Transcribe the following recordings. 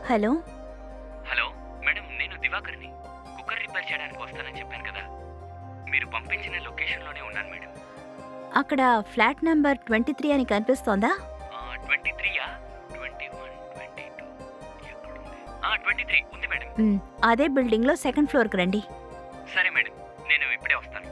Hello. Hello madam, నేను దివాకర్ని. Cooker repair చేయడానికి వస్తానని చెప్పాను కదా, మీరు పంపించిన లొకేషన్లోనే ఉన్నాను మేడం. అక్కడ ఫ్లాట్ నంబర్ 23 అని కనిపిస్తోందా? 23యా? 21, 22 ఎక్కడుంది? 23 ఉంది మేడం. అదే బిల్డింగ్లో సెకండ్ ఫ్లోర్కి రండి. సరే మేడం, నేను ఇప్పుడే వస్తాను.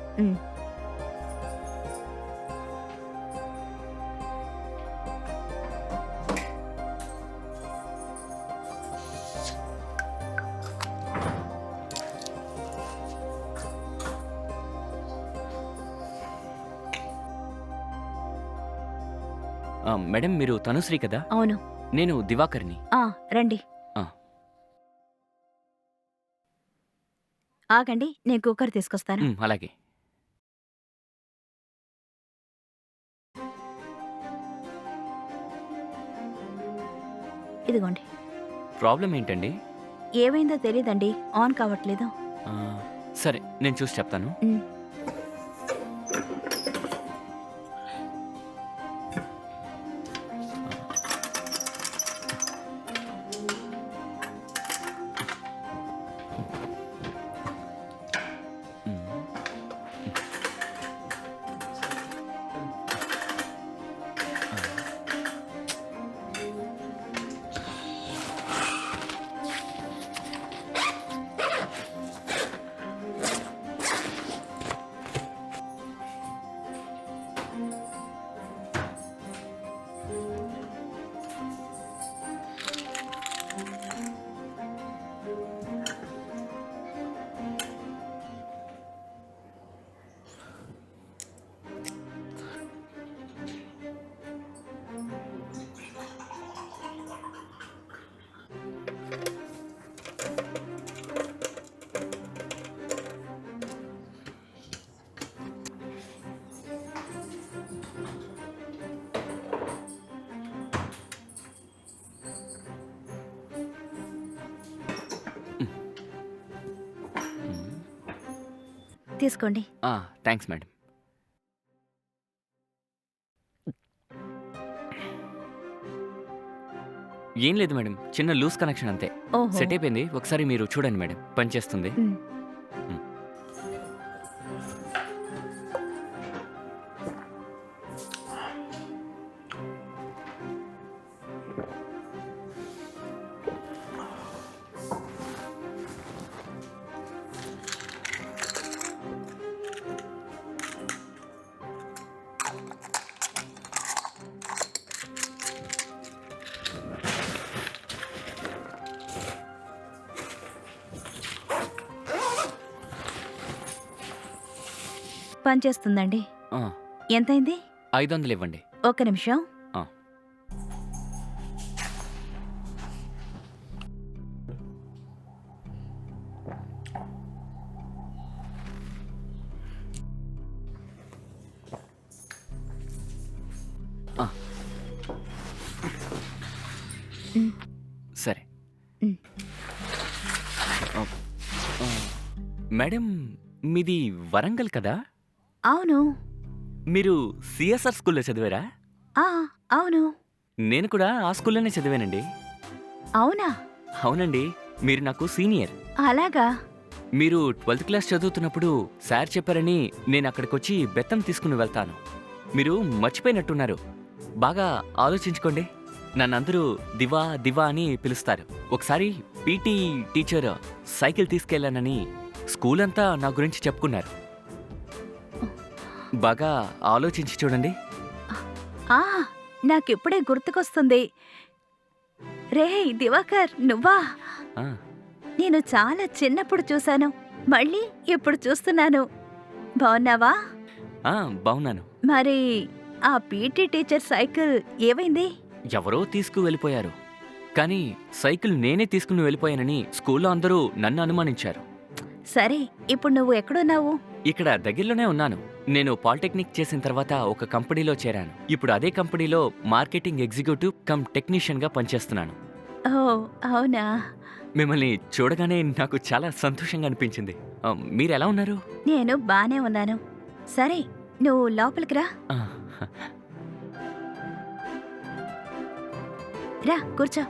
మేడం, మీరు తనుశ్రీ కదా? అవును. నేను దివాకర్ని. రండి. ఆగండి, నేను కుక్కర్ తీసుకొస్తాను. అలాగే. ఇదిగోండి. ప్రాబ్లం ఏంటండి? ఏమైందో తెలీదండి, ఆన్ కావట్లేదు. సరే, నేను చూసి చెప్తాను. తీసుకోండి. Thanks madam. ఏం లేదు మేడం, చిన్న లూజ్ కనెక్షన్ అంతే. సెట్ అయిపోయింది. ఒకసారి మీరు చూడండి మేడం, పనిచేస్తుంది. పనిచేస్తుందండి. ఎంతైంది? 500 ఇవ్వండి. ఒక్క నిమిషం. సరే మేడం, మీది వరంగల్ కదా? అవును. మీరు సిఎస్ఆర్ స్కూల్లో చదివారా? అవును. నేను కూడా ఆ స్కూల్లోనే చదివానండి. అవునా? అవునండి, మీరు నాకు సీనియర్. అలాగా? మీరు 12th క్లాస్ చదువుతున్నప్పుడు సార్ చెప్పారని నేను అక్కడికొచ్చి బెత్తం తీసుకుని వెళ్తాను. మీరు మర్చిపోయినట్టున్నారు. బాగా ఆలోచించుకోండి. నన్నందరూ దివా దివా అని పిలుస్తారు. ఒకసారి పీటీ టీచర్ సైకిల్ తీసుకెళ్లానని స్కూల్ అంతా నా గురించి చెప్పుకున్నారు. బాగా ఆలోచించి చూడండి. నాకిప్పుడే గుర్తుకొస్తుంది. రే దివాకర్, నువ్వా? నేను చాలా చిన్నప్పుడు చూశాను, మళ్ళీ ఇప్పుడు చూస్తున్నాను. బాగున్నావా? బాగున్నాను. మరి ఆ పీటీ టీచర్ సైకిల్ ఏమైంది? ఎవరో తీసుకు వెళ్ళిపోయారు. కానీ సైకిల్ నేనే తీసుకుని వెళ్ళిపోయానని స్కూల్లో అందరూ నన్ను అనుమానించారు. సరే, ఇప్పుడు నువ్వు ఎక్కడున్నావు? ఇక్కడ దగ్గరలోనే ఉన్నాను. నేను పాలిటెక్నిక్ చేసిన తర్వాత ఒక కంపెనీలో చేరాను. ఇప్పుడు అదే కంపెనీలో మార్కెటింగ్ ఎగ్జిక్యూటివ్ కమ్ టెక్నీషియన్ గా పనిచేస్తున్నాను. ఓ అవునా? మిమ్మల్ని చూడగానే నాకు చాలా సంతోషంగా అనిపించింది. మీరెలా ఉన్నారు? నేను బానే ఉన్నాను. సరే, నువ్వు లోపలికి రా. రా, కూర్చో.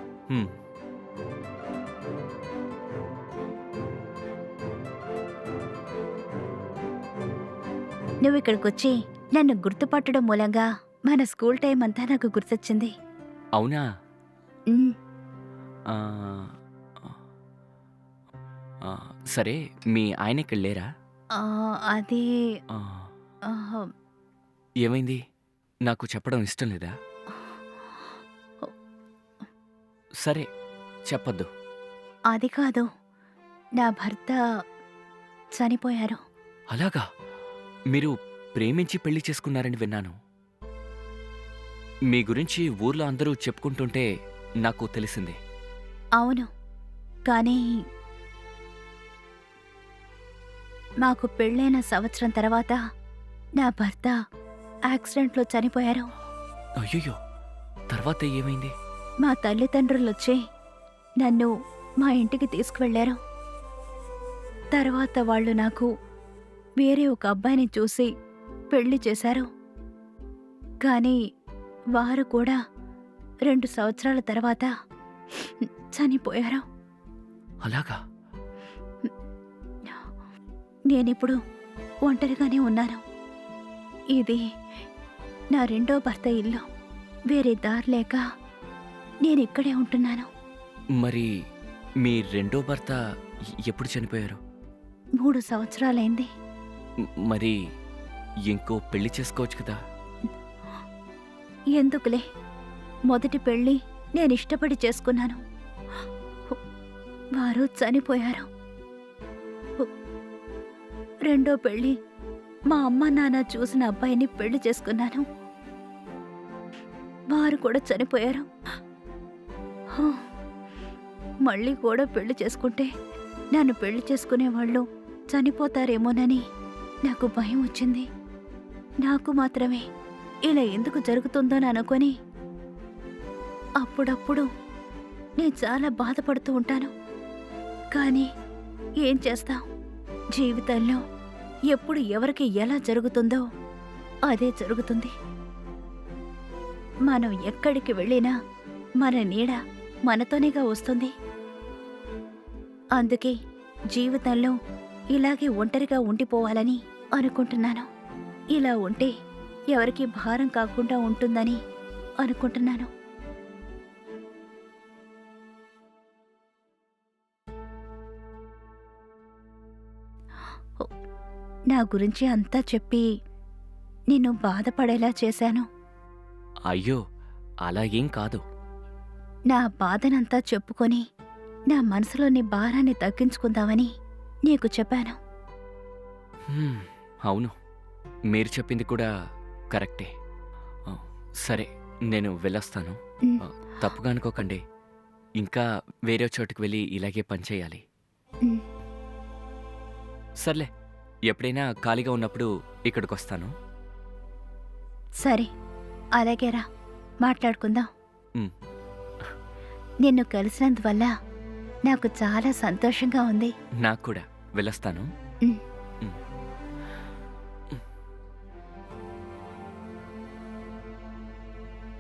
నువ్వు ఇక్కడికొచ్చి నన్ను గుర్తుపట్టడం మూలంగా మన స్కూల్ టైం అంతా నాకు గుర్తొచ్చింది. అవునా? ఉమ్, ఆ, ఆ, సరే, మీ ఆయన ఇక్కడ లేరా? ఆ, అది ఆ, ఆ, ఏమైంది? నాకు చెప్పడం ఇష్టం లేదా? సరే, చెప్పొద్దు. అది కాదు, నా భర్త చనిపోయారు. అలాగా? మీరు ప్రేమించి పెళ్లి చేసుకున్నారని విన్నాను. మీ గురించి ఊర్లో అందరూ చెప్పుకుంటుంటే నాకు తెలిసింది. అవును, కానీ మాకు పెళ్ళైన సంవత్సరం తర్వాత నా భర్త యాక్సిడెంట్లో చనిపోయారు. అయ్యయ్యో! తర్వాత ఏమైంది? మా తల్లిదండ్రులొచ్చి నన్ను మా ఇంటికి తీసుకువెళ్లారు. తర్వాత వాళ్ళు నాకు వేరే ఒక అబ్బాయిని చూసి పెళ్లి చేశారు. కానీ వారు కూడా 2 సంవత్సరాల తర్వాత చనిపోయారు. అలాగా? నేనిప్పుడు ఒంటరిగానే ఉన్నాను. ఇది నా రెండో భర్త ఇల్లు. వేరే దారి లేక నేనిక్కడే ఉంటున్నాను. మరి మీ రెండో భర్త ఎప్పుడు చనిపోయారు? 3 సంవత్సరాలైంది. మరి ఇంకో పెళ్లి చేసుకోవచ్చు కదా? ఎందుకులే, మొదటి పెళ్లి నేనిష్టపడి చేసుకున్నాను. వారు చనిపోయారు. రెండో పెళ్లి మా అమ్మ నాన్న చూసిన అబ్బాయిని పెళ్లి చేసుకున్నాను. వారు కూడా చనిపోయారు. మళ్ళీ కూడా పెళ్లి చేసుకుంటే నన్ను పెళ్లి చేసుకునేవాళ్ళు చనిపోతారేమోనని నాకు భయం వచ్చింది. నాకు మాత్రమే ఇలా ఎందుకు జరుగుతుందోని అనుకొని అప్పుడప్పుడు నేను చాలా బాధపడుతూ ఉంటాను. కానీ ఏం చేస్తాం, జీవితంలో ఎప్పుడు ఎవరికి ఎలా జరుగుతుందో అదే జరుగుతుంది. మనం ఎక్కడికి వెళ్ళినా మన నీడ మనతోనేగా వస్తుంది. అందుకే జీవితంలో ఇలాగే ఒంటరిగా ఉండిపోవాలని అనుకుంటున్నాను. ఇలా ఉంటే ఎవరికి భారం కాకుండా ఉంటుందని అనుకుంటున్నాను. నా గురించి అంతా చెప్పి నిన్ను బాధపడేలా చేశాను. అయ్యో, అలా ఏం కాదు. నా బాధనంతా చెప్పుకొని నా మనసులోని భారాన్ని తగ్గించుకుందామని నీకు చెప్పాను. హ్మ్, అవును, మీరు చెప్పింది కూడా కరెక్టే. ఆ, సరే, నేను వెళ్ళొస్తాను. ఉమ్, తప్పుగా అనుకోకండి. ఇంకా వేరే చోటుకు వెళ్ళి ఇలాగే పనిచేయాలి. ఉమ్, సర్లే, ఎప్పుడైనా ఖాళీగా ఉన్నప్పుడు ఇక్కడికి వస్తాను. సరే, అలాగేరా, మాట్లాడుకుందాం. ఉమ్, నిన్ను కలిసినందువల్ల నాకు చాలా సంతోషంగా ఉంది. నాకు కూడా. వెళ్ళొస్తాను. ఉమ్.